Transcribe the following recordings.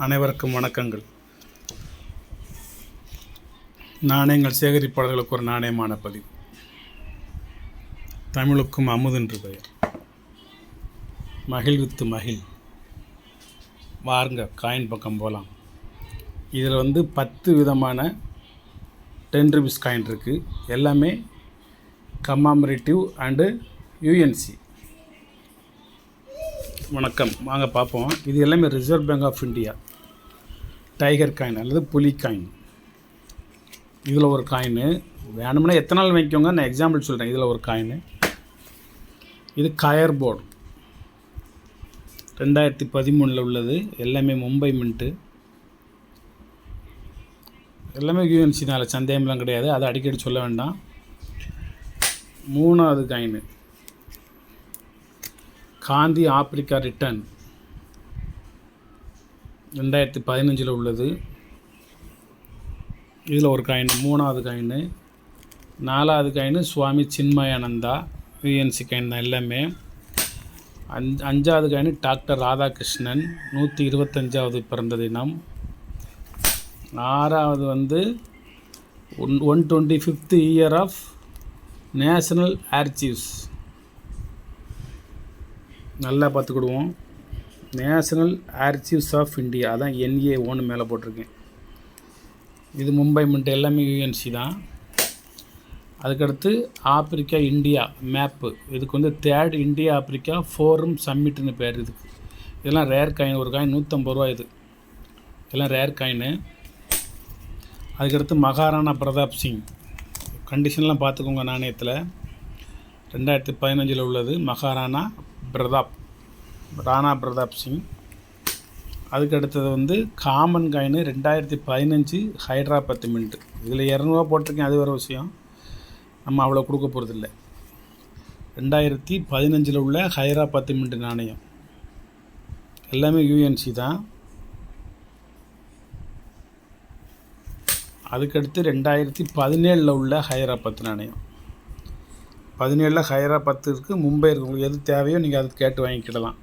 அனைவருக்கும் வணக்கங்கள். நாணயங்கள் சேகரிப்பாளர்களுக்கு ஒரு நாணயமான பதிவு. தமிழுக்கும் அமுது என்று பெயர். மகிழ்வித்து மகிழ். வாருங்க காயின் பக்கம் போகலாம். இதில் 10 விதமான 10 rupees காயின் இருக்குது. எல்லாமே கம்மாமரேட்டிவ் அண்டு யூஎன்சி. வணக்கம், வாங்க பார்ப்போம். இது எல்லாமே reserve bank of India tiger coin அல்லது புலி காயின். இதில் ஒரு காயின் வேணும்னா எத்தனை நாள் வாங்கிக்கோங்க, நான் எக்ஸாம்பிள் சொல்கிறேன். இதில் ஒரு காயின். இது கயர் போர்டு 2013 உள்ளது. எல்லாமே மும்பை மின்ட்டு. எல்லாமே யூஎன்சினால சந்தேகம்லாம் கிடையாது, அதை அடிக்கடி சொல்ல வேண்டாம். 3வது காயின் காந்தி ஆப்பிரிக்கா ரிட்டர்ன் 2015 உள்ளது. இதில் ஒரு காயின் 3வது காயின். 4வது காயின் சுவாமி சின்மயானந்தா யூஎன்சி காயின் தான் எல்லாமே. 5வது காயின் டாக்டர் ராதாகிருஷ்ணன் 125வது பிறந்த தினம். 6வது 125th year of national archives. நல்லா பார்த்துக்கிடுவோம். நேஷனல் ஆர்ச்சிவ்ஸ் ஆஃப் இந்தியா, அதான் NA1 மேலே போட்டிருக்கேன். இது மும்பை மின்ட், எல்லாமே யூஎன்சி தான். அதுக்கடுத்து ஆப்பிரிக்கா இந்தியா மேப்பு. இதுக்கு 3rd இந்தியா ஆப்பிரிக்கா ஃபோரம் சம்மிட்னு பேர். இதெல்லாம் ரேர் காயின். ஒரு காயின் 150 ரூபா. இது எல்லாம் ரேர் காயின். அதுக்கடுத்து மகாராணா பிரதாப் சிங். கண்டிஷன்லாம் பார்த்துக்கோங்க. நாணயத்தில் 2015 உள்ளது. மகாராணா ராணா பிரதாப் சிங். அதுக்கு அடுத்தது காமன் காயின் 2015 ஹைதராபாத் மின்ட். இதில் 200 போட்டிருக்கேன், அது வேறு விஷயம். நம்ம அவ்வளோ கொடுக்க போகிறதில்ல. 2015 உள்ள ஹைதராபாத் மின்ட் நாணயம். எல்லாமே யூஎன்சி தான். அதுக்கடுத்து 2017 உள்ள ஹைதராபாத் நாணயம். 17 ஹைதராபாத் இருக்குது, மும்பை இருக்குது. உங்களுக்கு எது தேவையோ நீங்கள் அது கேட்டு வாங்கிக்கிடலாம்.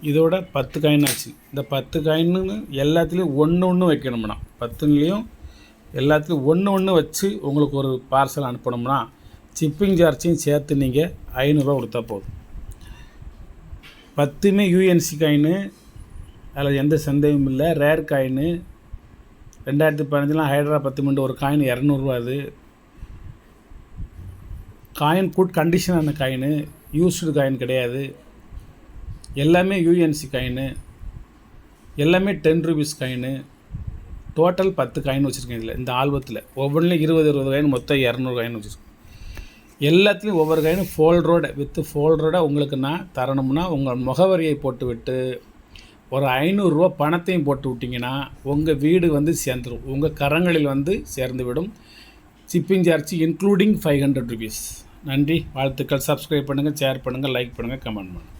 இதோட 10 காயின் ஆச்சு. இந்த 10 காயின்னு எல்லாத்துலேயும் ஒன்று வைக்கணும்னா, 10லேயும் எல்லாத்துலேயும் ஒன்று வச்சு உங்களுக்கு ஒரு பார்சல் அனுப்பணும்னா ஷிப்பிங் சார்ஜையும் சேர்த்து நீங்கள் 500 ரூபா கொடுத்தா போதும். 10மே யூஎன்சி காயின், அதில் எந்த சந்தேகமும் இல்லை. Rare coin 2015 Hyderabad mint. ஒரு காயின் 200 ரூபா. அது காயின் குட் கண்டிஷனான காயின், யூஸ்டு காயின் கிடையாது. எல்லாமே யூஎன்சி காயின், எல்லாமே 10 rupees காயின். டோட்டல் 10 காயின் வச்சுருக்கேன் இதில். இந்த ஆல்பத்தில் ஒவ்வொன்றிலையும் 20 காயின், மொத்தம் 200 காயின் வச்சுருக்கேன். எல்லாத்துலேயும் ஒவ்வொரு காயின் ஃபோல்டரோட உங்களுக்கு நான் தரணும்னா உங்கள் முகவரியை போட்டு விட்டு ஒரு 500 ரூபா பணத்தையும் போட்டு விட்டிங்கன்னா உங்கள் வீடு சேர்ந்துடும், உங்கள் கரங்களில் சேர்ந்து விடும். Shipping charge including 500 rupees. நன்றி, வாழ்த்துக்கள். சப்ஸ்கிரைப் பண்ணுங்கள், ஷேர் பண்ணுங்கள், லைக் பண்ணுங்கள், கமெண்ட் பண்ணுங்கள்.